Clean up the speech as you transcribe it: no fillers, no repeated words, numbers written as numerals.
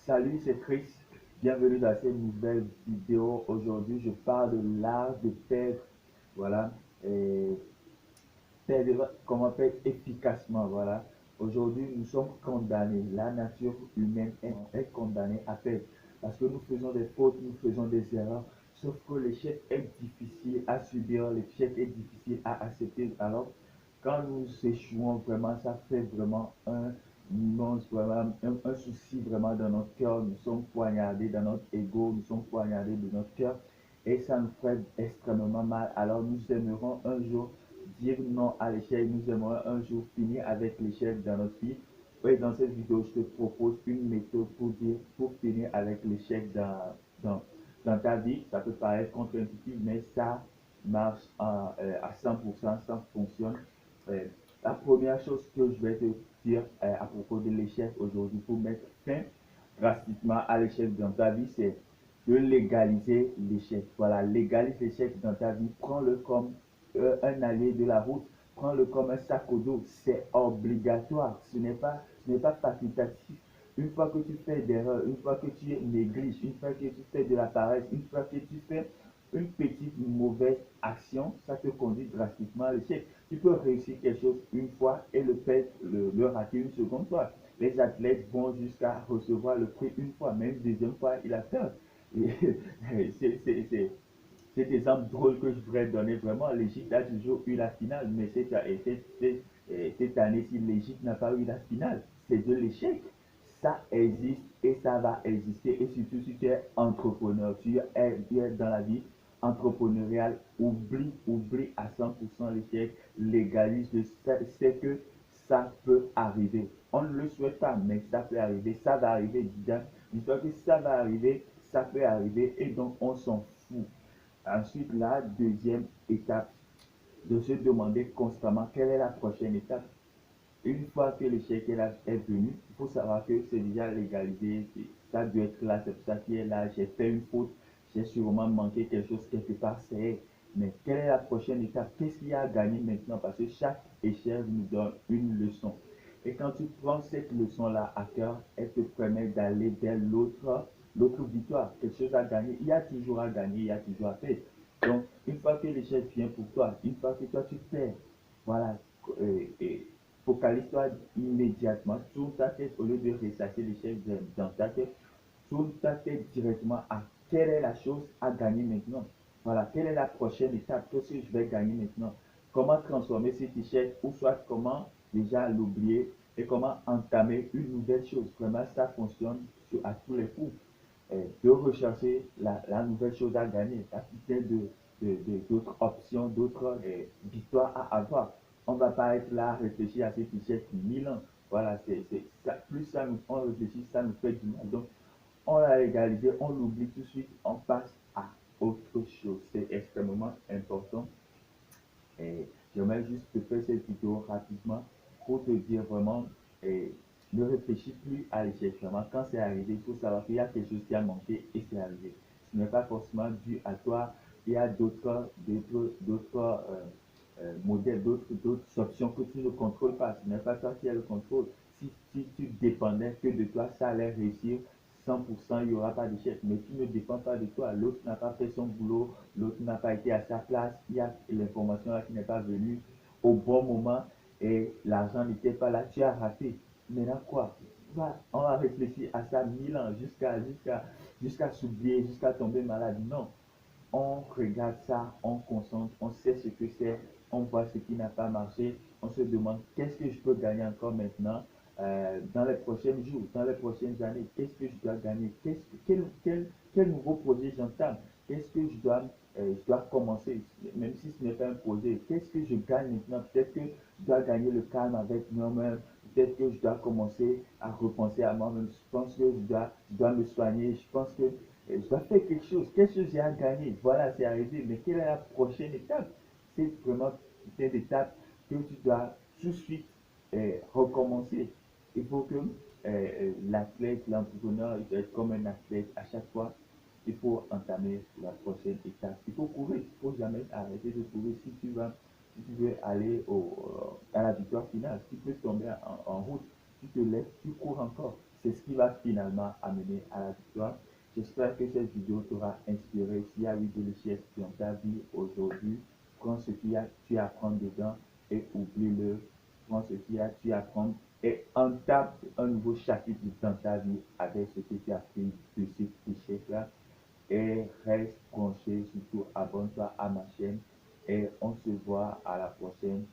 Salut, c'est Chris. Bienvenue dans cette nouvelle vidéo. Aujourd'hui, je parle de l'art de perdre. Voilà. Et perdre, comment perdre efficacement. Voilà. Aujourd'hui, nous sommes condamnés. La nature humaine est condamnée à perdre. Parce que nous faisons des fautes, nous faisons des erreurs. Sauf que l'échec est difficile à subir, l'échec est difficile à accepter. Alors, quand nous échouons vraiment, ça fait vraiment un immense, vraiment, un souci vraiment dans notre cœur. Nous sommes poignardés dans notre ego, nous sommes poignardés de notre cœur. Et ça nous fait extrêmement mal. Alors, nous aimerons un jour dire non à l'échec. Nous aimerons un jour finir avec l'échec dans notre vie. Et dans cette vidéo, je te propose une méthode pour finir avec l'échec dans ta vie. Ça peut paraître contre-intuitif, mais ça marche à 100%, ça fonctionne. Euh, la première chose que je vais te dire à propos de l'échec aujourd'hui pour mettre fin drastiquement à l'échec dans ta vie, c'est de légaliser l'échec. Voilà, légalise l'échec dans ta vie. Prends-le comme un allié de la route. Prends-le comme un sac au dos. C'est obligatoire. Ce n'est pas facultatif. Une fois que tu fais d'erreurs, une fois que tu négliges, une fois que tu fais de la paresse, une fois que tu fais une petite mauvaise action, ça te conduit drastiquement à l'échec. Tu peux réussir quelque chose une fois et le rater une seconde fois. Les athlètes vont jusqu'à recevoir le prix une fois, même une deuxième fois, il a peur. C'est cet exemple drôle que je voudrais donner vraiment. L'Égypte a toujours eu la finale, mais cette année-ci, l'Égypte n'a pas eu la finale. C'est de l'échec. Ça existe et ça va exister. Et surtout si tu es entrepreneur, tu es dans la vie entrepreneuriale, oublie à 100% l'échec, légalise, c'est que ça peut arriver. On ne le souhaite pas, mais ça peut arriver, ça va arriver. Dis-toi que ça va arriver, ça peut arriver et donc on s'en fout. Ensuite, la deuxième étape, de se demander constamment quelle est la prochaine étape. Une fois que l'échec est venu, il faut savoir que c'est déjà légalisé, ça doit être là, c'est pour ça qu'il est là, j'ai fait une faute, j'ai sûrement manqué quelque chose quelque part, c'est. Mais quelle est la prochaine étape? Qu'est-ce qu'il y a à gagner maintenant? Parce que chaque échec nous donne une leçon. Et quand tu prends cette leçon-là à cœur, elle te permet d'aller vers l'autre victoire, quelque chose à gagner. Il y a toujours à gagner, il y a toujours à perdre. Donc, une fois que l'échec vient pour toi, une fois que toi tu perds, voilà, et focalise-toi immédiatement, tourne ta tête au lieu de ressasser l'échec dans ta tête, tourne ta tête directement à quelle est la chose à gagner maintenant. Voilà, quelle est la prochaine étape, qu'est-ce que je vais gagner maintenant, comment transformer cet échec, ou soit comment déjà l'oublier et comment entamer une nouvelle chose. Vraiment, ça fonctionne à tous les coups. De rechercher la nouvelle chose à gagner, la plupart d'autres options, d'autres victoires à avoir. On ne va pas être là à réfléchir à cet échec 1000 ans. Voilà, ça, plus ça nous, on réfléchit, ça nous fait du mal. Donc, on l'a légalisé, on l'oublie tout de suite, on passe à autre chose. C'est extrêmement important. Et j'aimerais juste te faire cette vidéo rapidement pour te dire vraiment, et ne réfléchis plus à l'échec. Vraiment, quand c'est arrivé, il faut savoir qu'il y a quelque chose qui a manqué et c'est arrivé. Ce n'est pas forcément dû à toi. Il y a d'autres modèles, d'autres options que tu ne contrôles pas. Ce n'est pas toi qui as le contrôle. Si tu dépendais que de toi, ça allait réussir 100%, il n'y aura pas d'échec. Mais tu ne dépends pas de toi. L'autre n'a pas fait son boulot, l'autre n'a pas été à sa place, il y a l'information là qui n'est pas venue au bon moment et l'argent n'était pas là, tu as raté. Maintenant quoi? On va réfléchir à ça 1000 ans jusqu'à s'oublier, jusqu'à tomber malade. Non, on regarde ça, on concentre, on sait ce que c'est, on voit ce qui n'a pas marché, on se demande qu'est-ce que je peux gagner encore maintenant dans les prochains jours, dans les prochaines années, qu'est-ce que je dois gagner, quel nouveau projet j'entame, qu'est-ce que je dois commencer, même si ce n'est pas un projet, qu'est-ce que je gagne maintenant, peut-être que je dois gagner le calme avec moi-même, peut-être que je dois commencer à repenser à moi-même, je pense que je dois me soigner, je pense que je dois faire quelque chose. Qu'est-ce que j'ai à gagner? Voilà, c'est arrivé. Mais quelle est la prochaine étape? C'est vraiment cette étape que tu dois tout de suite recommencer. Il faut que l'athlète, l'entrepreneur, il doit être comme un athlète. À chaque fois, il faut entamer la prochaine étape. Il faut courir. Il ne faut jamais arrêter de courir. Si tu veux aller à la victoire finale, tu peux tomber en route. Tu te lèves, tu cours encore. c'est ce qui va finalement amener à la victoire. J'espère que cette vidéo t'aura inspiré. S'il y a eu de l'échec dans ta vie aujourd'hui, prends ce qu'il y a, tu apprends dedans et oublie-le. Prends ce qu'il y a, tu apprends et entame un nouveau chapitre dans ta vie avec ce que tu as appris de cet échec-là. Et reste branché, surtout abonne-toi à ma chaîne et on se voit à la prochaine.